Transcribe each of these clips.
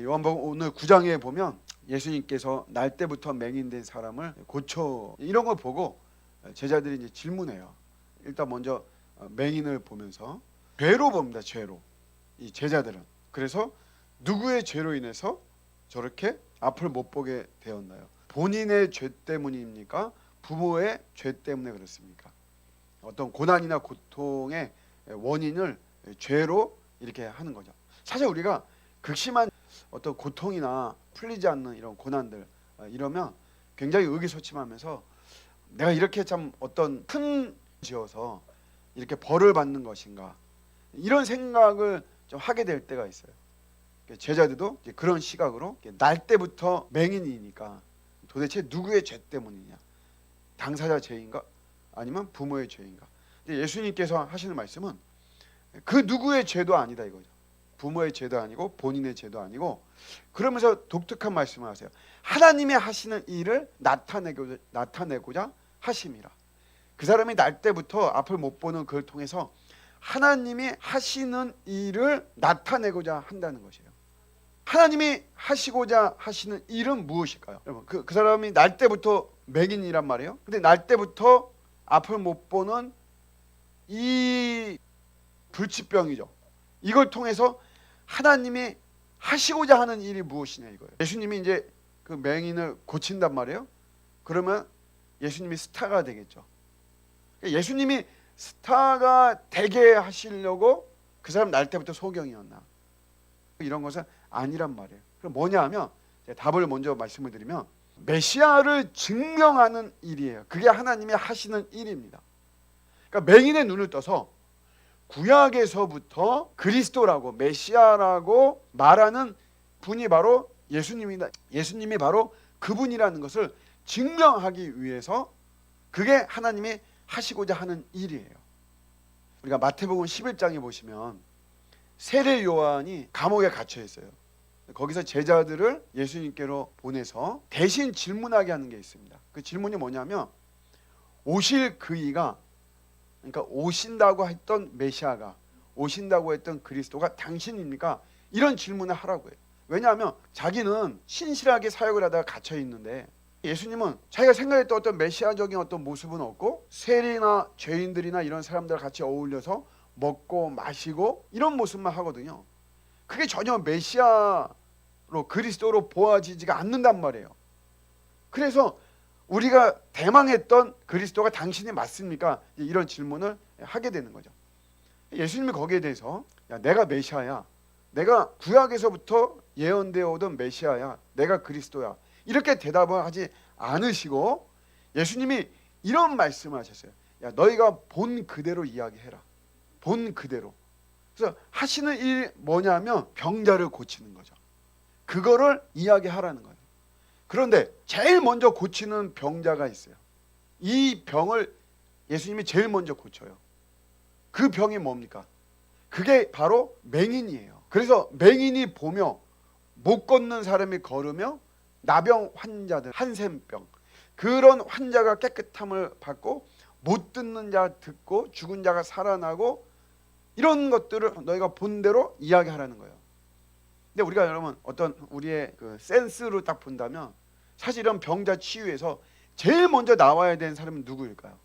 요한복음 오늘 9장에 보면 예수님께서 날 때부터 맹인된 사람을 고쳐 이런 걸 보고 제자들이 이제 질문해요. 일단 먼저 맹인을 보면서 죄로 봅니다. 죄로. 이 제자들은. 그래서 누구의 죄로 인해서 저렇게 앞을 못 보게 되었나요? 본인의 죄 때문입니까? 부모의 죄 때문에 그렇습니까? 어떤 고난이나 고통의 원인을 죄로 이렇게 하는 거죠. 사실 우리가 극심한 어떤 고통이나 풀리지 않는 이런 고난들 이러면 굉장히 의기소침하면서 내가 이렇게 참 어떤 큰 지어서 이렇게 벌을 받는 것인가 이런 생각을 좀 하게 될 때가 있어요. 제자들도 이제 그런 시각으로 날 때부터 맹인이니까 도대체 누구의 죄 때문이냐, 당사자 죄인가 아니면 부모의 죄인가. 예수님께서 하시는 말씀은 그 누구의 죄도 아니다 이거죠. 부모의 죄도 아니고 본인의 죄도 아니고, 그러면서 독특한 말씀을 하세요. 하나님이 하시는 일을 나타내고자 하심이라. 그 사람이 날 때부터 앞을 못 보는 그걸 통해서 하나님이 하시는 일을 나타내고자 한다는 것이에요. 하나님이 하시고자 하시는 일은 무엇일까요? 여러분, 그 사람이 날 때부터 맹인이란 말이에요. 근데 날 때부터 앞을 못 보는 이 불치병이죠. 이걸 통해서 하나님이 하시고자 하는 일이 무엇이냐 이거예요. 예수님이 이제 그 맹인을 고친단 말이에요. 그러면 예수님이 스타가 되겠죠. 예수님이 스타가 되게 하시려고 그 사람 날 때부터 소경이었나? 이런 것은 아니란 말이에요. 그럼 뭐냐 하면 답을 먼저 말씀을 드리면 메시아를 증명하는 일이에요. 그게 하나님이 하시는 일입니다. 그러니까 맹인의 눈을 떠서 구약에서부터 그리스도라고 메시아라고 말하는 분이 바로 예수님이다. 예수님이 바로 그분이라는 것을 증명하기 위해서 그게 하나님이 하시고자 하는 일이에요. 우리가 마태복음 11장에 보시면 세례 요한이 감옥에 갇혀 있어요. 거기서 제자들을 예수님께로 보내서 대신 질문하게 하는 게 있습니다. 그 질문이 뭐냐면 오실 그이가, 그러니까 오신다고 했던 메시아가, 오신다고 했던 그리스도가 당신입니까? 이런 질문을 하라고 해요. 왜냐하면 자기는 신실하게 사역을 하다가 갇혀 있는데 예수님은 자기가 생각했던 어떤 메시아적인 어떤 모습은 없고 세리나 죄인들이나 이런 사람들과 같이 어울려서 먹고 마시고 이런 모습만 하거든요. 그게 전혀 메시아로 그리스도로 보아지지가 않는단 말이에요. 그래서 우리가 대망했던 그리스도가 당신이 맞습니까? 이런 질문을 하게 되는 거죠. 예수님이 거기에 대해서 야, 내가 메시아야, 내가 구약에서부터 예언되어 오던 메시아야, 내가 그리스도야, 이렇게 대답을 하지 않으시고 예수님이 이런 말씀을 하셨어요. 야, 너희가 본 그대로 이야기해라. 본 그대로. 그래서 하시는 일이 뭐냐면 병자를 고치는 거죠. 그거를 이야기하라는 거예요. 그런데 제일 먼저 고치는 병자가 있어요. 이 병을 예수님이 제일 먼저 고쳐요. 그 병이 뭡니까? 그게 바로 맹인이에요. 그래서 맹인이 보며 못 걷는 사람이 걸으며 나병 환자들, 한센병, 그런 환자가 깨끗함을 받고 못 듣는 자 듣고 죽은 자가 살아나고 이런 것들을 너희가 본 대로 이야기하라는 거예요. 근데 우리가 여러분 어떤 우리의 그 센스로 딱 본다면 사실 이런 병자 치유에서 제일 먼저 나와야 되는 사람은 누구일까요?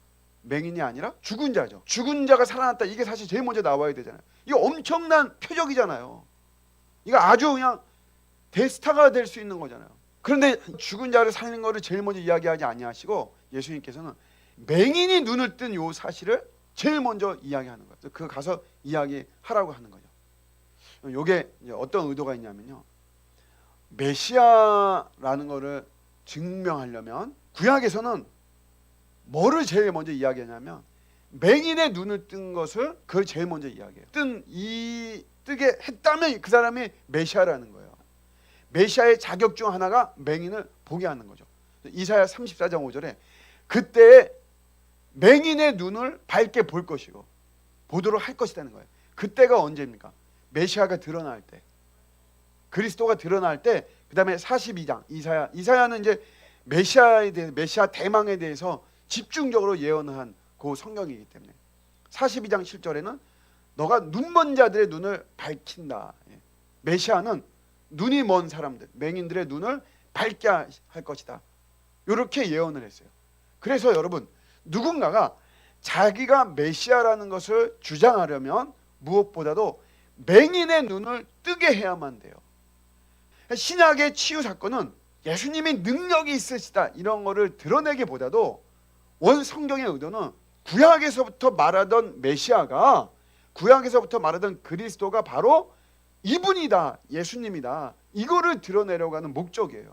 맹인이 아니라 죽은 자죠. 죽은 자가 살아났다, 이게 사실 제일 먼저 나와야 되잖아요. 이거 엄청난 표적이잖아요. 이거 아주 그냥 대스타가 될 수 있는 거잖아요. 그런데 죽은 자를 살린 거를 제일 먼저 이야기하지 아니하시고 예수님께서는 맹인이 눈을 뜬 요 사실을 제일 먼저 이야기하는 거예요. 그 가서 이야기하라고 하는 거죠. 이게 어떤 의도가 있냐면요, 메시아라는 거를 증명하려면 구약에서는 뭐를 제일 먼저 이야기하냐면 맹인의 눈을 뜬 것을 그걸 제일 먼저 이야기해요. 뜨게 했다면 그 사람이 메시아라는 거예요. 메시아의 자격 중 하나가 맹인을 보게 하는 거죠. 이사야 34장 5절에 그때 맹인의 눈을 밝게 볼 것이고 보도록 할 것이라는 거예요. 그때가 언제입니까? 메시아가 드러날 때, 그리스도가 드러날 때. 그 다음에 42장 이사야는 이제 메시아에 대해, 메시아 대망에 대해서 집중적으로 예언한 그 성경이기 때문에 42장 7절에는 너가 눈먼 자들의 눈을 밝힌다. 메시아는 눈이 먼 사람들, 맹인들의 눈을 밝게 할 것이다. 이렇게 예언을 했어요. 그래서 여러분, 누군가가 자기가 메시아라는 것을 주장하려면 무엇보다도 맹인의 눈을 뜨게 해야만 돼요. 신약의 치유 사건은 예수님이 능력이 있으시다 이런 거를 드러내기보다도 원 성경의 의도는 구약에서부터 말하던 메시아가, 구약에서부터 말하던 그리스도가 바로 이분이다, 예수님이다, 이거를 드러내려고 하는 목적이에요.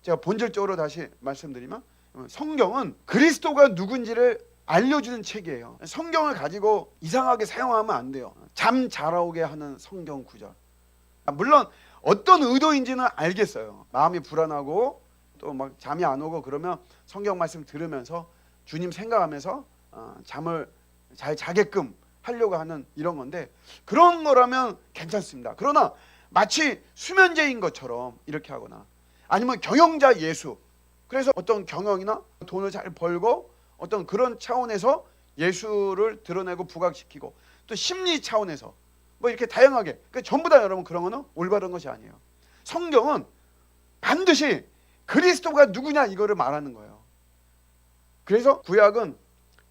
제가 본질적으로 다시 말씀드리면 성경은 그리스도가 누군지를 알려주는 책이에요. 성경을 가지고 이상하게 사용하면 안 돼요. 잠 잘 오게 하는 성경 구절. 물론 어떤 의도인지는 알겠어요. 마음이 불안하고 또 막 잠이 안 오고 그러면 성경 말씀 들으면서 주님 생각하면서 잠을 잘 자게끔 하려고 하는 이런 건데, 그런 거라면 괜찮습니다. 그러나 마치 수면제인 것처럼 이렇게 하거나, 아니면 경영자 예수, 그래서 어떤 경영이나 돈을 잘 벌고 어떤 그런 차원에서 예수를 드러내고 부각시키고, 또 심리 차원에서 뭐 이렇게 다양하게, 그러니까 전부 다 여러분 그런 거는 올바른 것이 아니에요. 성경은 반드시 그리스도가 누구냐 이거를 말하는 거예요. 그래서 구약은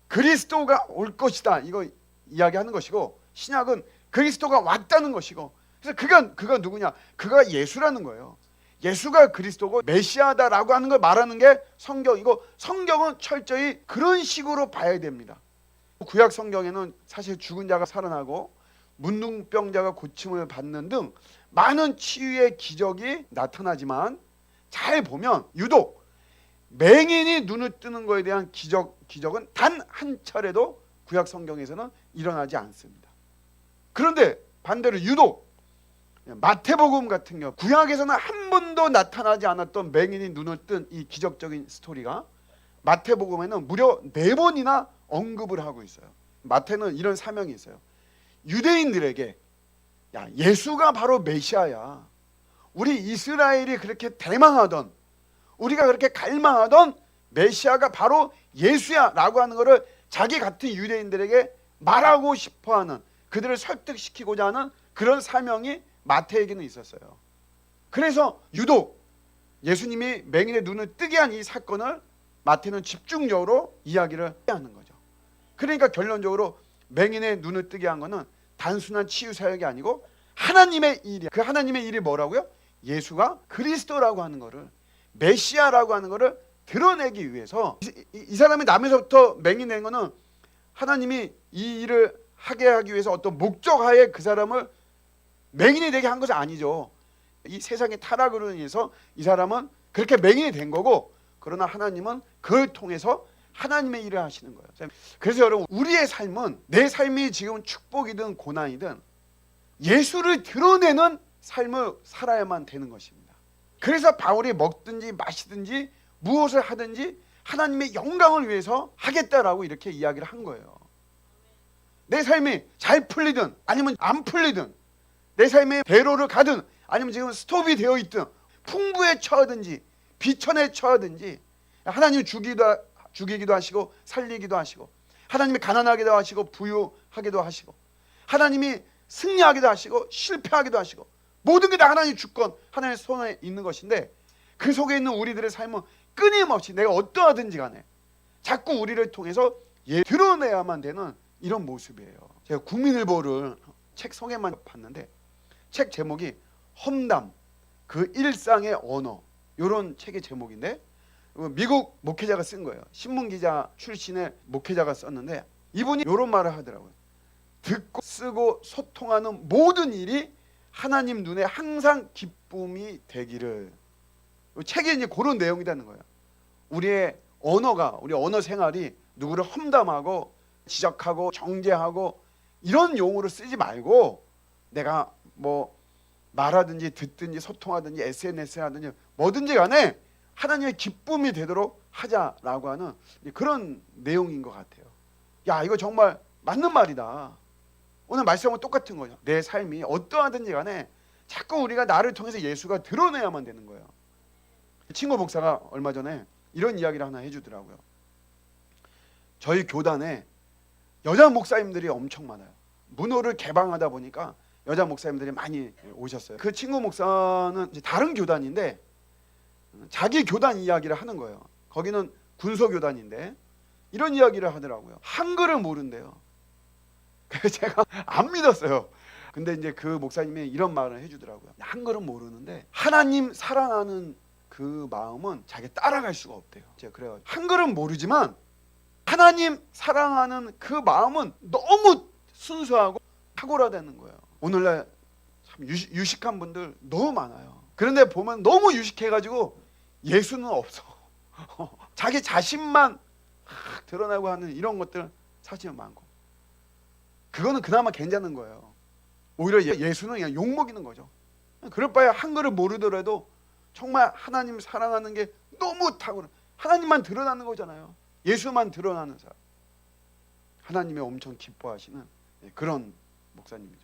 그리스도가 올 것이다 이거 이야기하는 것이고, 신약은 그리스도가 왔다는 것이고, 그래서 그가 누구냐, 그가 예수라는 거예요. 예수가 그리스도고 메시아다라고 하는 걸 말하는 게 성경이고, 성경은 철저히 그런 식으로 봐야 됩니다. 구약 성경에는 사실 죽은 자가 살아나고 문둥병자가 고침을 받는 등 많은 치유의 기적이 나타나지만, 잘 보면 유독 맹인이 눈을 뜨는 것에 대한 기적은 단 한 차례도 구약 성경에서는 일어나지 않습니다. 그런데 반대로 유독 마태복음 같은 경우, 구약에서는 한 번도 나타나지 않았던 맹인이 눈을 뜬 이 기적적인 스토리가 마태복음에는 무려 4번이나 언급을 하고 있어요. 마태는 이런 사명이 있어요. 유대인들에게, 야, 예수가 바로 메시아야. 우리 이스라엘이 그렇게 대망하던, 우리가 그렇게 갈망하던 메시아가 바로 예수야 라고 하는 것을 자기 같은 유대인들에게 말하고 싶어하는, 그들을 설득시키고자 하는 그런 사명이 마태에게는 있었어요. 그래서 유독 예수님이 맹인의 눈을 뜨게 한 이 사건을 마태는 집중적으로 이야기를 하는 거죠. 그러니까 결론적으로 맹인의 눈을 뜨게 한 것은 단순한 치유 사역이 아니고 하나님의 일이야. 그 하나님의 일이 뭐라고요? 예수가 그리스도라고 하는 것을, 메시아라고 하는 것을 드러내기 위해서, 이 사람이 남에서부터 맹인된 것은 하나님이 이 일을 하게 하기 위해서 어떤 목적하에 그 사람을 맹인이 되게 한 것은 아니죠. 이 세상의 타락으로 인해서 이 사람은 그렇게 맹인이 된 거고, 그러나 하나님은 그걸 통해서 하나님의 일을 하시는 거예요. 그래서 여러분, 우리의 삶은, 내 삶이 지금 축복이든 고난이든 예수를 드러내는 삶을 살아야만 되는 것입니다. 그래서 바울이 먹든지 마시든지 무엇을 하든지 하나님의 영광을 위해서 하겠다라고 이렇게 이야기를 한 거예요. 내 삶이 잘 풀리든 아니면 안 풀리든, 내 삶의 대로를 가든 아니면 지금 스톱이 되어 있든, 풍부에 처하든지 비천에 처하든지, 하나님이 죽이기도 하시고 살리기도 하시고, 하나님이 가난하기도 하시고 부유하기도 하시고, 하나님이 승리하기도 하시고 실패하기도 하시고, 모든 게 다 하나님의 주권, 하나님의 손에 있는 것인데, 그 속에 있는 우리들의 삶은 끊임없이 내가 어떠하든지 간에 자꾸 우리를 통해서 드러내야만 되는 이런 모습이에요. 제가 국민일보를 책 소개만 봤는데, 책 제목이 험담, 그 일상의 언어, 이런 책의 제목인데, 미국 목회자가 쓴 거예요. 신문기자 출신의 목회자가 썼는데, 이분이 이런 말을 하더라고요. 듣고 쓰고 소통하는 모든 일이 하나님 눈에 항상 기쁨이 되기를. 책에 이제 그런 내용이라는 거예요. 우리의 언어가, 우리 언어 생활이 누구를 험담하고 지적하고 정죄하고 이런 용어로 쓰지 말고, 내가 뭐 말하든지 듣든지 소통하든지 SNS 하든지 뭐든지 간에 하나님의 기쁨이 되도록 하자라고 하는 그런 내용인 것 같아요. 야, 이거 정말 맞는 말이다. 오늘 말씀은 똑같은 거죠. 내 삶이 어떠하든지 간에 자꾸 우리가 나를 통해서 예수가 드러내야만 되는 거예요. 친구 목사가 얼마 전에 이런 이야기를 하나 해주더라고요. 저희 교단에 여자 목사님들이 엄청 많아요. 문호를 개방하다 보니까 여자 목사님들이 많이 오셨어요. 그 친구 목사는 이제 다른 교단인데 자기 교단 이야기를 하는 거예요. 거기는 군소 교단인데 이런 이야기를 하더라고요. 한글을 모른대요. 그래서 제가 안 믿었어요. 근데 이제 그 목사님이 이런 말을 해주더라고요. 한글은 모르는데 하나님 사랑하는 그 마음은 자기가 따라갈 수가 없대요. 제가 그래요. 한글은 모르지만 하나님 사랑하는 그 마음은 너무 순수하고 탁월하다는 거예요. 오늘날 참 유식한 분들 너무 많아요. 그런데 보면 너무 유식해가지고 예수는 없어. 자기 자신만 드러나고 하는 이런 것들 사실 많고, 그거는 그나마 괜찮은 거예요. 오히려 예수는 그냥 욕먹이는 거죠. 그럴 바에 한글을 모르더라도 정말 하나님 사랑하는 게 너무 탁월해. 하나님만 드러나는 거잖아요. 예수만 드러나는 사람. 하나님이 엄청 기뻐하시는 그런 목사님이죠.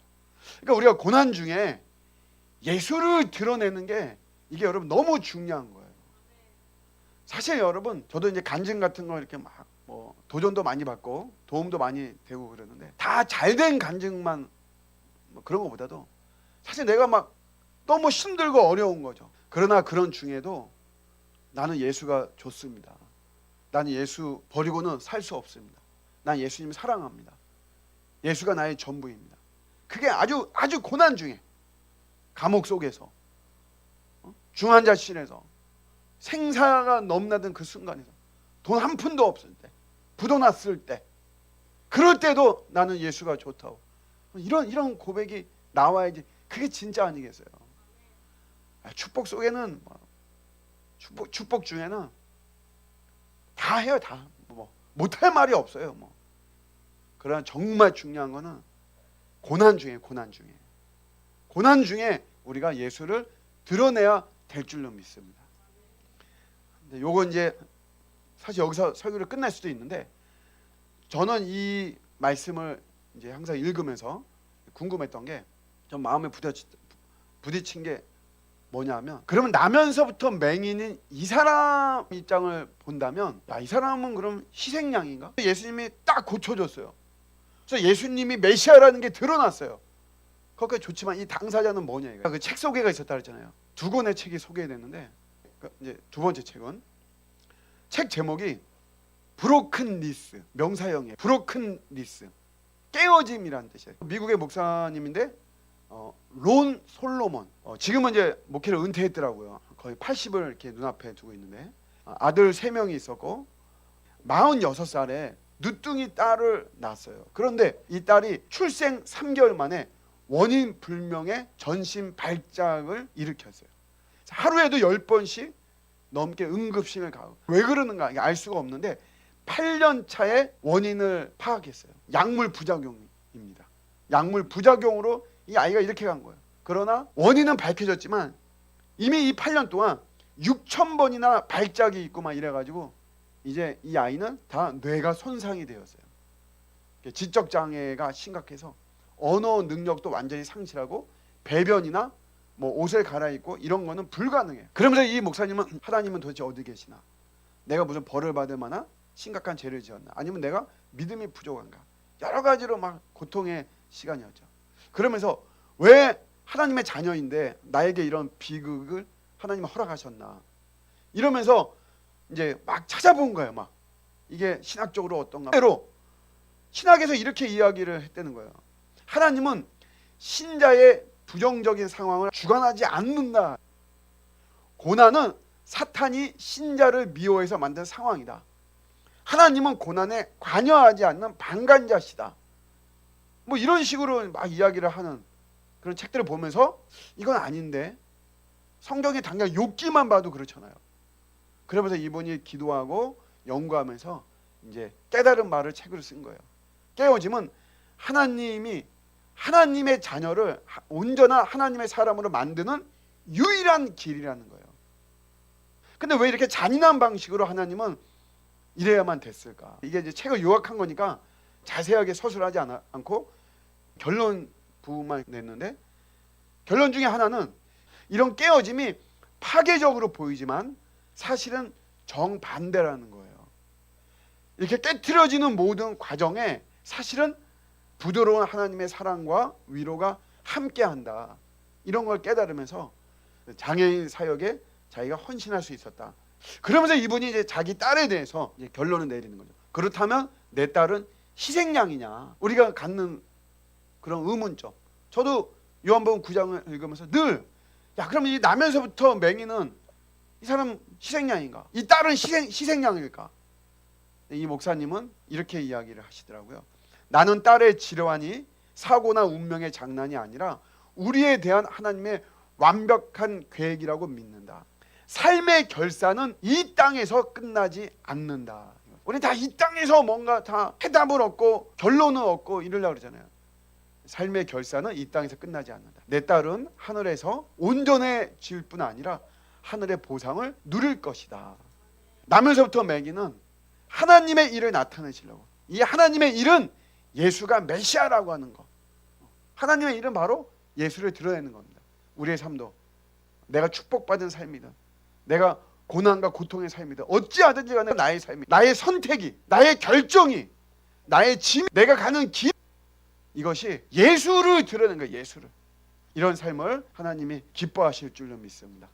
그러니까 우리가 고난 중에 예수를 드러내는 게 이게 여러분 너무 중요한 거예요. 사실 여러분, 저도 이제 간증 같은 거 이렇게 막 뭐 도전도 많이 받고 도움도 많이 되고 그러는데 다 잘된 간증만 뭐 그런 것보다도 사실 내가 막 너무 힘들고 어려운 거죠. 그러나 그런 중에도 나는 예수가 좋습니다. 나는 예수 버리고는 살 수 없습니다. 난 예수님 사랑합니다. 예수가 나의 전부입니다. 그게 아주 고난 중에, 감옥 속에서, 중환자실에서, 생사가 넘나든 그 순간에서, 돈 한 푼도 없을 때, 부도났을 때, 그럴 때도 나는 예수가 좋다고, 이런 고백이 나와야지 그게 진짜 아니겠어요. 축복 속에는 축복 중에는 다 해요. 다 못할 말이 없어요. 그러나 정말 중요한 거는 고난 중에 우리가 예수를 드러내야 될 줄로 믿습니다. 근데 요거 이제 사실 여기서 설교를 끝날 수도 있는데, 저는 이 말씀을 이제 항상 읽으면서 궁금했던 게, 전 마음에 부딪힌 게 뭐냐면, 그러면 나면서부터 맹인인 이 사람 입장을 본다면, 야, 이 사람은 그럼 희생양인가? 예수님이 딱 고쳐줬어요. 그래서 예수님이 메시아라는 게 드러났어요. 그것까지 좋지만 이 당사자는 뭐냐, 이거. 그 책 소개가 있었다 그랬잖아요. 두 권의 책이 소개됐는데, 이제 두 번째 책은 책 제목이 브로큰 리스, 명사형이에요. 브로큰 리스, 깨어짐이라는 뜻이에요. 미국의 목사님인데 론 솔로몬, 지금은 이제 목회를 은퇴했더라고요. 거의 80을 이렇게 눈앞에 두고 있는데, 아들 3명이 있었고 46살에 누뚱이 딸을 낳았어요. 그런데 이 딸이 출생 3개월 만에 원인 불명의 전신 발작을 일으켰어요. 하루에도 10번씩 넘게 응급실을 가고, 왜 그러는가 알 수가 없는데 8년 차에 원인을 파악했어요. 약물 부작용입니다. 약물 부작용으로 이 아이가 이렇게 간 거예요. 그러나 원인은 밝혀졌지만 이미 이 8년 동안 6,000번이나 발작이 있고 막 이래가지고 이제 이 아이는 다 뇌가 손상이 되었어요. 지적 장애가 심각해서 언어 능력도 완전히 상실하고 배변이나 뭐 옷을 갈아입고 이런 거는 불가능해요. 그러면서 이 목사님은, 하나님은 도대체 어디 계시나? 내가 무슨 벌을 받을 만한 심각한 죄를 지었나? 아니면 내가 믿음이 부족한가? 여러 가지로 막 고통의 시간이었죠. 그러면서 왜 하나님의 자녀인데 나에게 이런 비극을 하나님이 허락하셨나? 이러면서 이제 막 찾아본 거예요. 막 이게 신학적으로 어떤가? 때로 신학에서 이렇게 이야기를 했다는 거예요. 하나님은 신자의 부정적인 상황을 주관하지 않는다. 고난은 사탄이 신자를 미워해서 만든 상황이다. 하나님은 고난에 관여하지 않는 방관자시다. 뭐 이런 식으로 막 이야기를 하는 그런 책들을 보면서 이건 아닌데, 성경에 당장 욥기만 봐도 그렇잖아요. 그러면서 이분이 기도하고 연구하면서 이제 깨달은 말을 책으로 쓴 거예요. 깨어짐은 하나님의 자녀를 온전한 하나님의 사람으로 만드는 유일한 길이라는 거예요. 근데 왜 이렇게 잔인한 방식으로 하나님은 이래야만 됐을까? 이게 이제 책을 요약한 거니까 자세하게 서술하지 않고 결론 부분만 냈는데, 결론 중에 하나는 이런 깨어짐이 파괴적으로 보이지만 사실은 정반대라는 거예요. 이렇게 깨트려지는 모든 과정에 사실은 부드러운 하나님의 사랑과 위로가 함께한다. 이런 걸 깨달으면서 장애인 사역에 자기가 헌신할 수 있었다. 그러면서 이분이 이제 자기 딸에 대해서 이제 결론을 내리는 거죠. 그렇다면 내 딸은 희생양이냐? 우리가 갖는 그런 의문점. 저도 요한복음 9장을 읽으면서 늘 그러면 이 나면서부터 맹인은 이 사람 희생양인가? 이 딸은 희생양일까? 이 목사님은 이렇게 이야기를 하시더라고요. 나는 딸의 질환이 사고나 운명의 장난이 아니라 우리에 대한 하나님의 완벽한 계획이라고 믿는다. 삶의 결산은 이 땅에서 끝나지 않는다. 우리 다 이 땅에서 뭔가 다 해답을 얻고 결론을 얻고 이러려고 그러잖아요. 삶의 결산은 이 땅에서 끝나지 않는다. 내 딸은 하늘에서 온전해질 뿐 아니라 하늘의 보상을 누릴 것이다. 나면서부터 맹인은 하나님의 일을 나타내시려고, 이 하나님의 일은 예수가 메시아라고 하는 것, 하나님의 일은 바로 예수를 드러내는 겁니다. 우리의 삶도 내가 축복받은 삶이든 내가 고난과 고통의 삶이든 어찌하든지 간에 나의 삶이, 나의 선택이, 나의 결정이, 나의 짐, 내가 가는 길, 이것이 예수를 드러내는 거예요. 예수를. 이런 삶을 하나님이 기뻐하실 줄로 믿습니다.